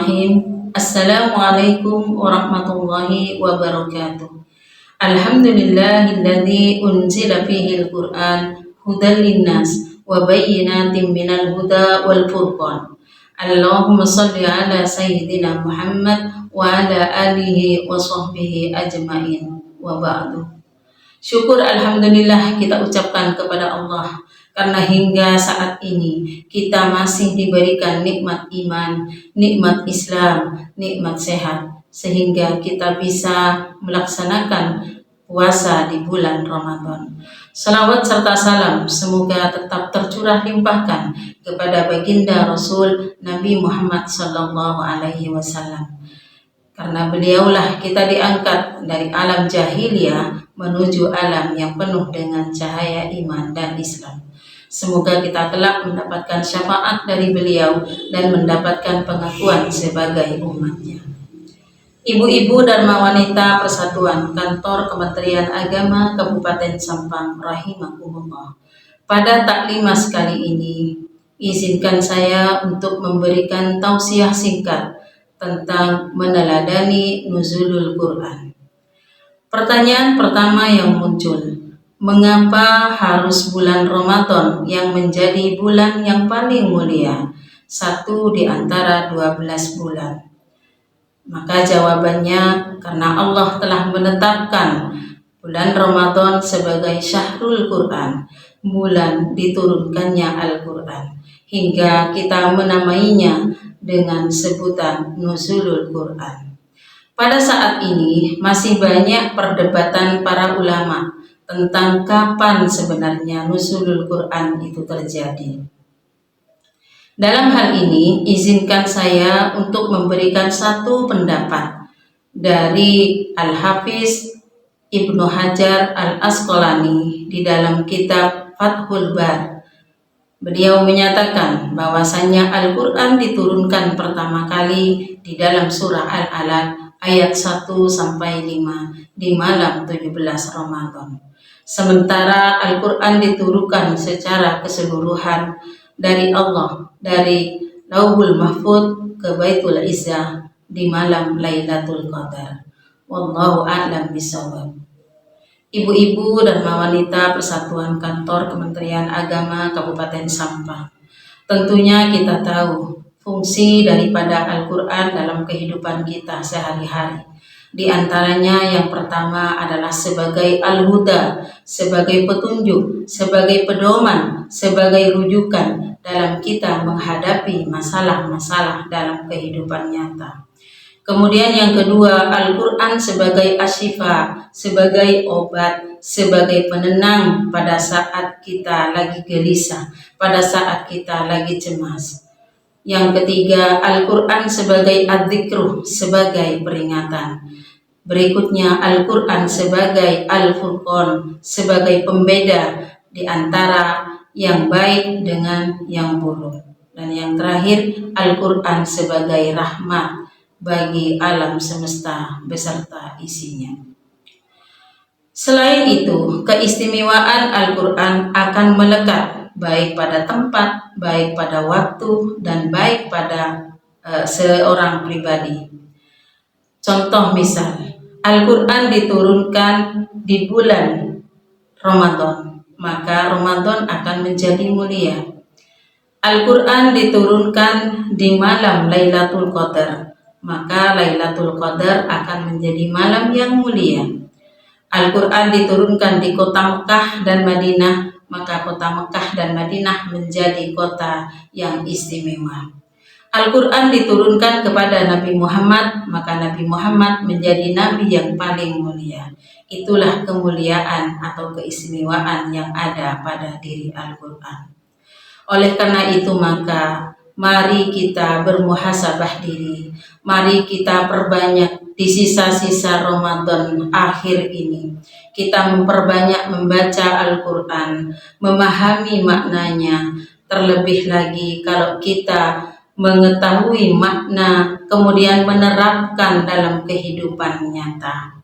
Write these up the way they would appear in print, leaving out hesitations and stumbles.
Bismillahirrahmanirrahim. Assalamualaikum warahmatullahi wabarakatuh. Alhamdulillahilladzi unzila fihil Qur'an hudan linnas wa bayyinatin minal huda wal furqan. Allahumma shalli ala sayyidina Muhammad wa ala alihi wa sahbihi ajmain wa ba'du. Syukur alhamdulillah kita ucapkan kepada Allah karena hingga saat ini kita masih diberikan nikmat iman, nikmat Islam, nikmat sehat, sehingga kita bisa melaksanakan puasa di bulan Ramadan. Salawat serta salam semoga tetap tercurah limpahkan kepada baginda Rasul Nabi Muhammad SAW. Karena beliaulah kita diangkat dari alam jahiliyah menuju alam yang penuh dengan cahaya iman dan Islam. Semoga kita kelak mendapatkan syafaat dari beliau dan mendapatkan pengakuan sebagai umatnya. Ibu-ibu dan wanita Persatuan Kantor Kementerian Agama Kabupaten Sampang rahimakumullah. Pada taklimas kali ini, izinkan saya untuk memberikan tausiah singkat tentang meneladani nuzulul Quran. Pertanyaan pertama yang muncul, mengapa harus bulan Ramadan yang menjadi bulan yang paling mulia, satu di antara 12 bulan? Maka jawabannya, karena Allah telah menetapkan bulan Ramadan sebagai syahrul Quran, bulan diturunkannya Al-Quran, hingga kita menamainya dengan sebutan nuzulul Quran. Pada saat ini masih banyak perdebatan para ulama tentang kapan sebenarnya nuzulul Quran itu terjadi. Dalam hal ini, izinkan saya untuk memberikan satu pendapat dari Al-Hafiz Ibnu Hajar Al-Asqalani di dalam kitab Fathul Bar. Beliau menyatakan bahwasannya Al-Quran diturunkan pertama kali di dalam surah Al-Alaq ayat 1-5 di malam 17 Ramadan. Sementara Al-Quran diturunkan secara keseluruhan dari Allah, dari Lauhul Mahfuz ke Baitul Izzah di malam Lailatul Qadar. Wallahu a'lam bishawab. Ibu-ibu dan wanita Persatuan Kantor Kementerian Agama Kabupaten Sampang, tentunya kita tahu fungsi daripada Al-Quran dalam kehidupan kita sehari-hari. Di antaranya yang pertama adalah sebagai al-huda, sebagai petunjuk, sebagai pedoman, sebagai rujukan dalam kita menghadapi masalah-masalah dalam kehidupan nyata. Kemudian yang kedua, Al-Quran sebagai asyifa, sebagai obat, sebagai penenang pada saat kita lagi gelisah, pada saat kita lagi cemas. Yang ketiga, Al-Quran sebagai adzikruh, sebagai peringatan. Berikutnya, Al-Quran sebagai al-furqan, sebagai pembeda di antara yang baik dengan yang buruk. Dan yang terakhir, Al-Quran sebagai rahmat bagi alam semesta beserta isinya. Selain itu, keistimewaan Al-Quran akan melekat baik pada tempat, baik pada waktu, dan baik pada seorang pribadi. Contoh misal, Al-Quran diturunkan di bulan Ramadan, maka Ramadan akan menjadi mulia. Al-Quran diturunkan di malam Lailatul Qadar, maka Lailatul Qadar akan menjadi malam yang mulia. Al-Quran diturunkan di kota Mekah dan Madinah, maka kota Mekah dan Madinah menjadi kota yang istimewa. Al-Quran diturunkan kepada Nabi Muhammad, maka Nabi Muhammad menjadi Nabi yang paling mulia. Itulah kemuliaan atau keistimewaan yang ada pada diri Al-Quran. Oleh karena itu maka mari kita bermuhasabah diri, mari kita perbanyak di sisa-sisa Ramadan akhir ini. Kita memperbanyak membaca Al-Quran, memahami maknanya. Terlebih lagi kalau kita mengetahui makna, kemudian menerapkan dalam kehidupan nyata.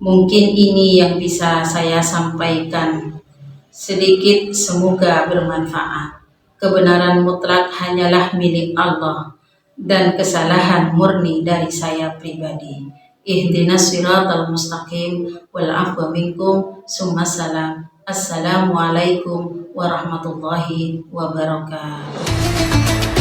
Mungkin ini yang bisa saya sampaikan sedikit, semoga bermanfaat. Kebenaran mutlak hanyalah milik Allah. dan kesalahan murni dari saya pribadi. Ihdinas siratal mustaqim wal afwa minkum summa salam. Assalamualaikum warahmatullahi wabarakatuh.